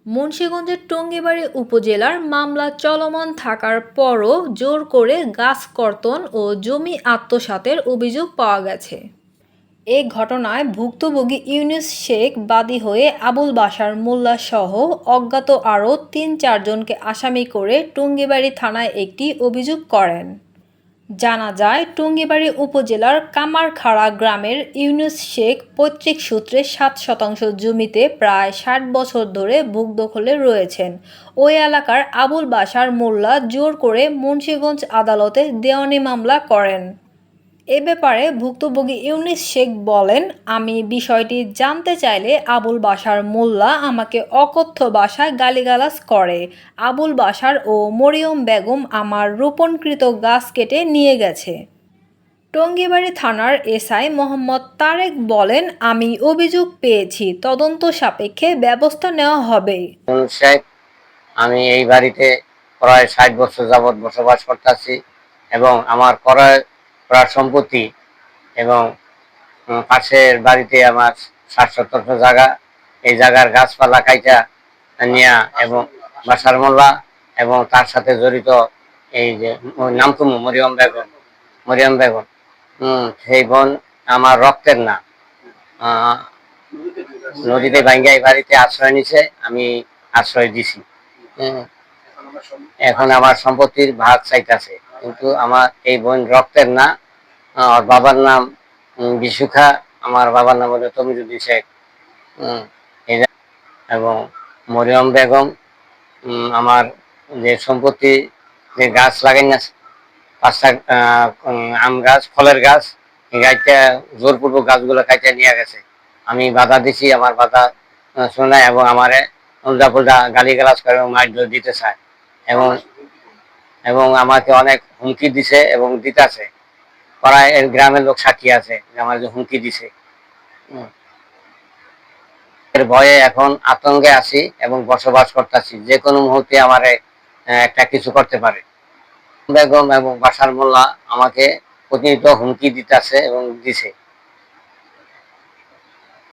মুন্সিগঞ্জের টঙ্গীবাড়ী উপজেলার মামলা চলমান থাকার পরও জোর করে গাছ কর্তন ও জমি আত্মসাতের অভিযোগ পাওয়া গেছে। এ ঘটনায় ভুক্তভোগী ইউনুস শেখ বাদী হয়ে আবুল বাশার মোল্লা সহ অজ্ঞাত আরও ৩-৪ জনকে আসামি করে টঙ্গীবাড়ী থানায় একটি অভিযোগ করেন। জানা যায়, টঙ্গীবাড়ী উপজেলার কামারখাড়া গ্রামের ইউনুস শেখ পৈতৃক সূত্রে ৭ শতাংশ জমিতে প্রায় ৬০ বছর ধরে ভূদখলে রয়েছেন। ওই এলাকার আবুল বাশার মোল্লা জোর করে মুন্সিগঞ্জ আদালতে দেওয়ানি মামলা করেন। এ ব্যাপারে ভুক্তভোগী ইউনুস শেখ বলেন, আমি বিষয়টি জানতে চাইলে আবুল বাশার মোল্লা আমাকে অকথ্য ভাষায় গালিগালাজ করে। আবুল বাশার ও মরিয়ম বেগম আমার রোপণকৃত গাছ কেটে নিয়ে গেছে। টঙ্গীবাড়ী থানার এসআই মোহাম্মদ তারেক বলেন, আমি অভিযোগ পেয়েছি, তদন্ত সাপেক্ষে ব্যবস্থা নেওয়া হবে। আমি এই বাড়িতে প্রায় ৬০ বছর যাবৎ বসবাস করতেছি এবং আমার প্রায় সম্পত্তি এবং পাশের বাড়িতে আমার ৬০-৭০ জায়গা, এই জায়গার গাছপালা কাইটা নিয়া এবং বাশার মোল্লা এবং তার সাথে জড়িত এই যে নামতুম মরিয়ম বেগম সেই বোন আমার রক্তের না, নদীতে ভাঙ্গা এই বাড়িতে আশ্রয় নিছে, আমি আশ্রয় দিছি। এখন আমার সম্পত্তির ভাগ চাইতেছে, কিন্তু আমার এই বোন রক্তের না। ওর বাবার নাম বিশুখা, আমার বাবার নাম হলো তমিজুদ্দিন শেখ এবং মরিয়ম বেগম আমার যে সম্পত্তি, যে গাছ লাগাই না ৫টা আম গাছ, ফলের গাছ, এই গাছটা জোরপূর্বক গাছগুলো কাইটা নিয়ে গেছে। আমি বাধা দিছি, আমার বাধা শোনায় এবং আমারে উল্টা পুল্টা গালিগালাজ করে এবং মারধর দিতে চায় এবং আমাকে অনেক হুমকি দিছে এবং দিতেছে। পাড়ায় গ্রামের লোক সাক্ষী আছে যে আমার যে হুমকি দিছে। এর ভয়ে এখন আতঙ্কে আছি এবং বসবাস করতেছি, যে কোনো মুহূর্তে আমারে একটা কিছু করতে পারে। বেগম এবং বাশার মোল্লা আমাকে প্রতিনিয়ত হুমকি দিতেছে এবং দিছে।